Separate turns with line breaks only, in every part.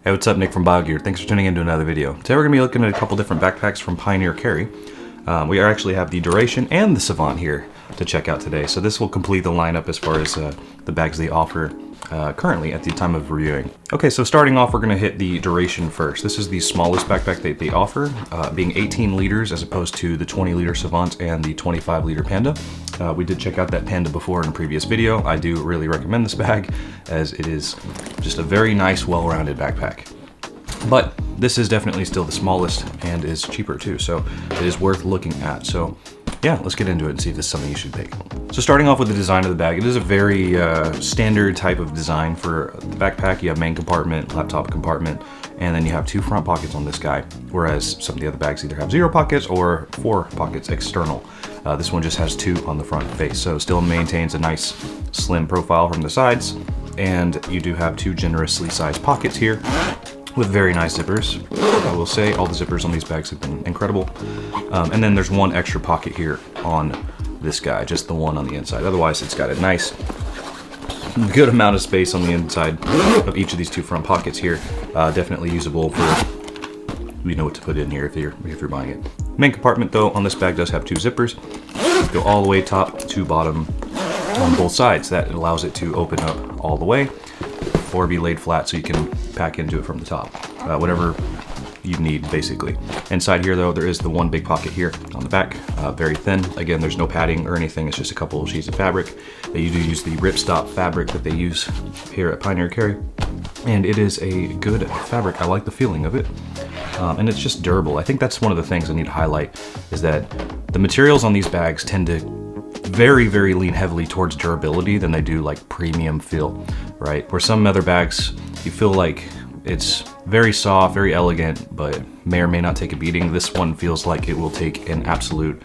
Hey, what's up? Nick from BioGear. Thanks for tuning in to another video. Today we're going to be looking at a couple different backpacks from Pioneer Carry. We actually have the Duration and the Savant here to check out today. So this will complete the lineup as far as the bags they offer currently at the time of reviewing. Okay, so starting off, we're going to hit the Duration first. This is the smallest backpack that they offer, being 18 liters as opposed to the 20 liter Savant and the 25 liter Panda. We did check out that Panda before in a previous video. I do really recommend this bag as it is just a very nice, well-rounded backpack. But this is definitely still the smallest and is cheaper too, so it is worth looking at. So yeah, let's get into it and see if this is something you should pick. So starting off with the design of the bag, it is a very standard type of design for the backpack. You have main compartment, laptop compartment, and then you have 2 front pockets on this guy, whereas some of the other bags either have 0 pockets or 4 pockets external. This one just has 2 on the front face, so still maintains a nice slim profile from the sides, and you do have 2 generously sized pockets here with very nice zippers. I will say all the zippers on these bags have been incredible. And then there's 1 extra pocket here on this guy, just the one on the inside. Otherwise, it's got a nice, good amount of space on the inside of each of these 2 front pockets here. Definitely usable for, you know what to put in here if you're buying it. Main compartment though on this bag does have 2 zippers. Go all the way top to bottom on both sides. That allows it to open up all the way or be laid flat so you can pack into it from the top. Whatever you need, basically. Inside here though, there is the 1 big pocket here on the back, very thin. Again, there's no padding or anything, it's just a couple of sheets of fabric. You do use the ripstop fabric that they use here at Pioneer Carry, and it is a good fabric. I like the feeling of it, and it's just durable. I think that's one of the things I need to highlight, is that the materials on these bags tend to very lean heavily towards durability than they do like premium feel, right? Where some other bags, you feel like it's very soft, very elegant, but may or may not take a beating. This one feels like it will take an absolute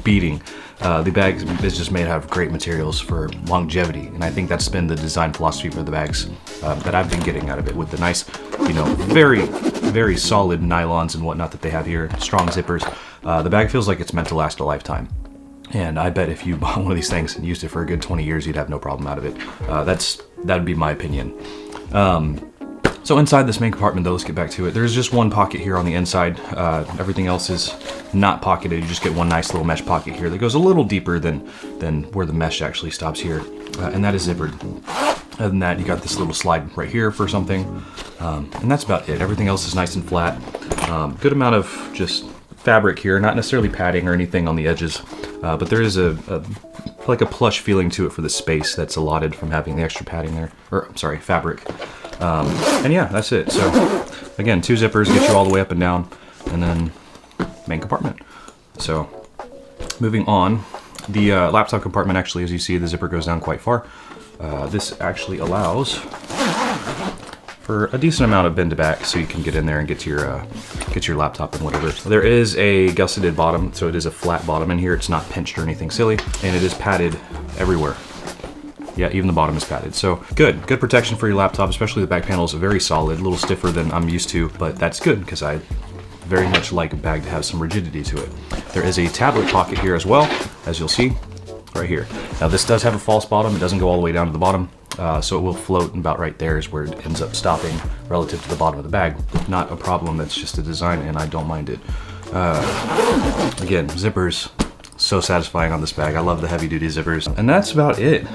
beating. The bag is just made out of great materials for longevity, and I think that's been the design philosophy for the bags that I've been getting out of it, with the nice, you know, very solid nylons and whatnot that they have here, strong zippers. The bag feels like it's meant to last a lifetime. And I bet if you bought one of these things and used it for a good 20 years, you'd have no problem out of it. That'd be my opinion. So inside this main compartment though, let's get back to it. There's just 1 pocket here on the inside. Everything else is not pocketed. You just get 1 nice little mesh pocket here that goes a little deeper than where the mesh actually stops here. And that is zippered. Other than that, you got this little slide right here for something. And that's about it. Everything else is nice and flat. Good amount of just fabric here, not necessarily padding or anything on the edges. But there is like a plush feeling to it for the space that's allotted from having the extra padding there, or I'm sorry, fabric. And yeah, that's it. So again, 2 zippers get you all the way up and down, and then main compartment. So moving on, the laptop compartment, actually, as you see, the zipper goes down quite far. This actually allows for a decent amount of bend to back, so you can get in there and get to your laptop and whatever. There is a gusseted bottom, so it is a flat bottom in here. It's not pinched or anything silly, and it is padded everywhere. Yeah, even the bottom is padded. So good protection for your laptop, especially the back panel is very solid, a little stiffer than I'm used to, but that's good because I very much like a bag to have some rigidity to it. There is a tablet pocket here as well, as you'll see right here. Now this does have a false bottom. It doesn't go all the way down to the bottom. So it will float, and about right there is where it ends up stopping relative to the bottom of the bag. Not a problem, that's just a design and I don't mind it. Again, zippers, so satisfying on this bag. I love the heavy duty zippers. And that's about it.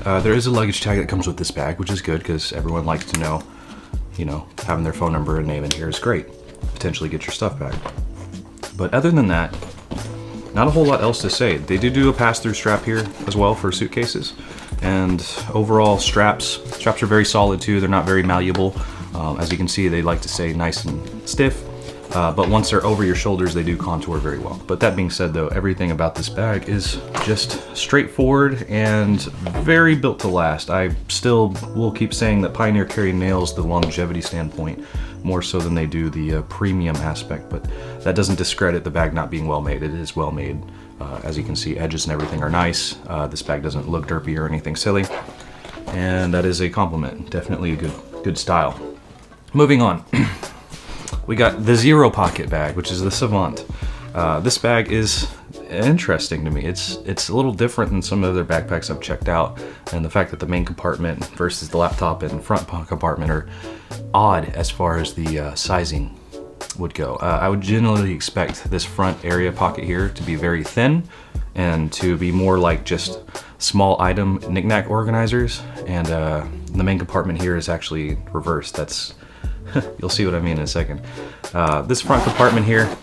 There is a luggage tag that comes with this bag, which is good because everyone likes to know, you know, having their phone number and name in here is great. Potentially get your stuff back. But other than that, not a whole lot else to say. They do a pass-through strap here as well for suitcases. And overall straps are very solid too. They're not very malleable. As you can see, they like to stay nice and stiff. But once they're over your shoulders, they do contour very well. But that being said though, everything about this bag is just straightforward and very built to last. I still will keep saying that Pioneer Carry nails the longevity standpoint more so than they do the premium aspect, but that doesn't discredit the bag not being well made. It is well made. As you can see, edges and everything are nice. This bag doesn't look derpy or anything silly, and that is a compliment. Definitely a good style. Moving on. We got the 0 pocket bag, which is the Savant. This bag is interesting to me. It's a little different than some of the other backpacks I've checked out, and the fact that the main compartment versus the laptop and front compartment are odd as far as the sizing would go. I would generally expect this front area pocket here to be very thin and to be more like just small item knickknack organizers, and the main compartment here is actually reversed. That's you'll see what I mean in a second. This front compartment here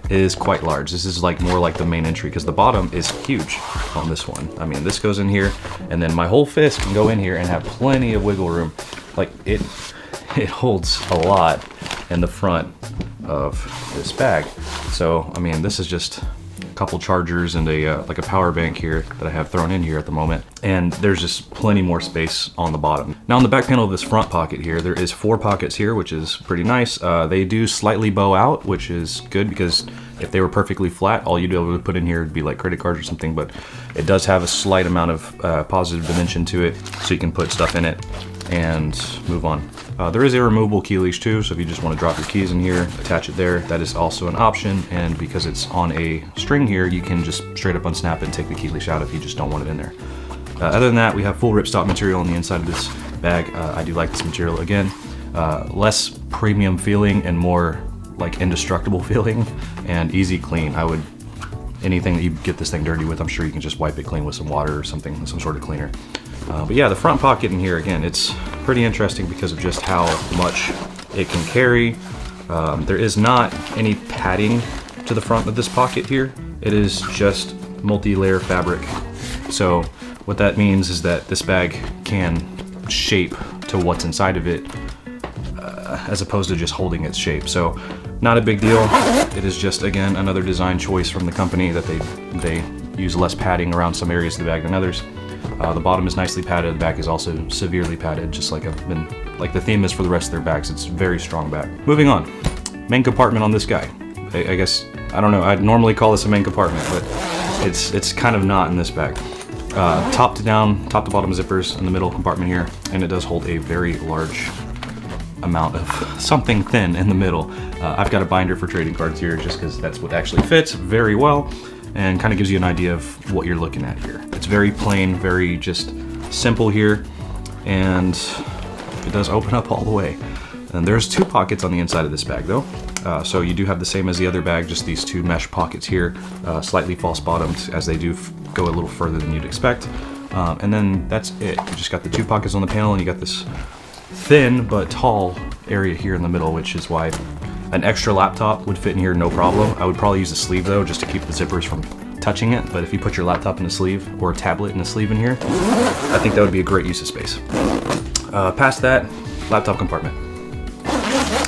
is quite large. This is like more like the main entry because the bottom is huge on this one. I mean, this goes in here, and then my whole fist can go in here and have plenty of wiggle room. Like it holds a lot in the front of this bag. So I mean, this is just a couple chargers and a like a power bank here that I have thrown in here at the moment, and there's just plenty more space on the bottom. Now on the back panel of this front pocket here, there is 4 pockets here, which is pretty nice. They do slightly bow out, which is good because if they were perfectly flat, all you'd be able to put in here would be like credit cards or something, but it does have a slight amount of positive dimension to it, so you can put stuff in it and move on. There is a removable key leash too, so if you just want to drop your keys in here, attach it there, that is also an option. And because it's on a string here, you can just straight up unsnap it and take the key leash out if you just don't want it in there. Other than that, we have full ripstop material on the inside of this bag. I do like this material. Again, less premium feeling and more like indestructible feeling and easy clean. Anything that you get this thing dirty with, I'm sure you can just wipe it clean with some water or something, some sort of cleaner. But yeah, the front pocket in here, again, it's pretty interesting because of just how much it can carry. There is not any padding to the front of this pocket here. It is just multi-layer fabric. So what that means is that this bag can shape to what's inside of it as opposed to just holding its shape. So not a big deal. It is just, again, another design choice from the company that they use less padding around some areas of the bag than others. The bottom is nicely padded. The back is also severely padded, just like the theme is for the rest of their bags. It's a very strong bag. Moving on, main compartment on this guy. I guess, I don't know, I'd normally call this a main compartment, but it's kind of not in this bag. Top to bottom zippers in the middle compartment here, and it does hold a very large amount of something thin in the middle. I've got a binder for trading cards here just because that's what actually fits very well and kind of gives you an idea of what you're looking at here. It's very plain, very just simple here, and it does open up all the way. And there's 2 pockets on the inside of this bag though. So you do have the same as the other bag, just these 2 mesh pockets here, slightly false bottomed as they do go a little further than you'd expect. And then that's it. You just got the 2 pockets on the panel, and you got this thin but tall area here in the middle, which is why an extra laptop would fit in here no problem. I would probably use a sleeve though, just to keep the zippers from touching it. But if you put your laptop in a sleeve or a tablet in a sleeve in here, I think that would be a great use of space. Past that, laptop compartment.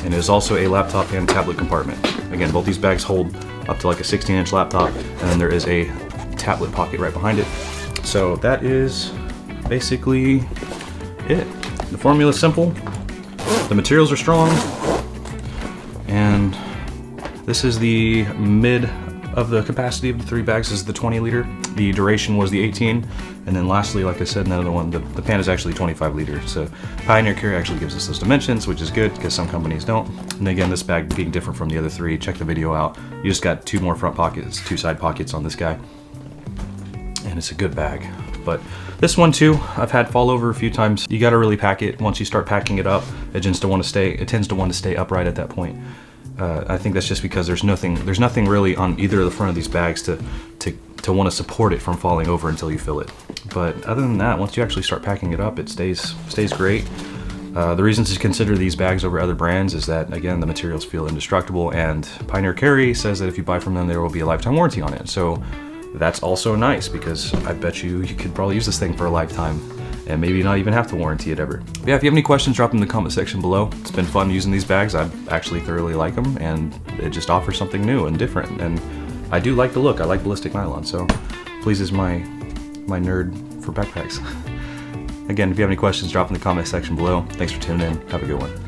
And it is also a laptop and tablet compartment. Again, both these bags hold up to like a 16-inch laptop, and then there is a tablet pocket right behind it. So that is basically it. The formula is simple, the materials are strong, and this is the mid of the capacity of the 3 bags. This is the 20 liter. The duration was the 18, and then lastly, like I said, another one, the pan is actually 25 liters. So Pioneer Carry actually gives us those dimensions, which is good because some companies don't. And again, this bag being different from the other 3, check the video out. You just got 2 more front pockets, 2 side pockets on this guy, and it's a good bag. But this one too, I've had fall over a few times. You got to really pack it. Once you start packing it up, it tends to want to stay upright at that point. I think that's just because there's nothing really on either of the front of these bags to want to support it from falling over until you fill it. But other than that, once you actually start packing it up, it stays great. The reason to consider these bags over other brands is that, again, the materials feel indestructible, and Pioneer Carry says that if you buy from them, there will be a lifetime warranty on it. So that's also nice because I bet you could probably use this thing for a lifetime and maybe not even have to warranty it ever. But yeah, if you have any questions, drop them in the comment section below. It's been fun using these bags. I actually thoroughly like them, and it just offers something new and different. And I do like the look. I like ballistic nylon, so pleases my nerd for backpacks. Again, if you have any questions, drop in the comment section below. Thanks for tuning in. Have a good one.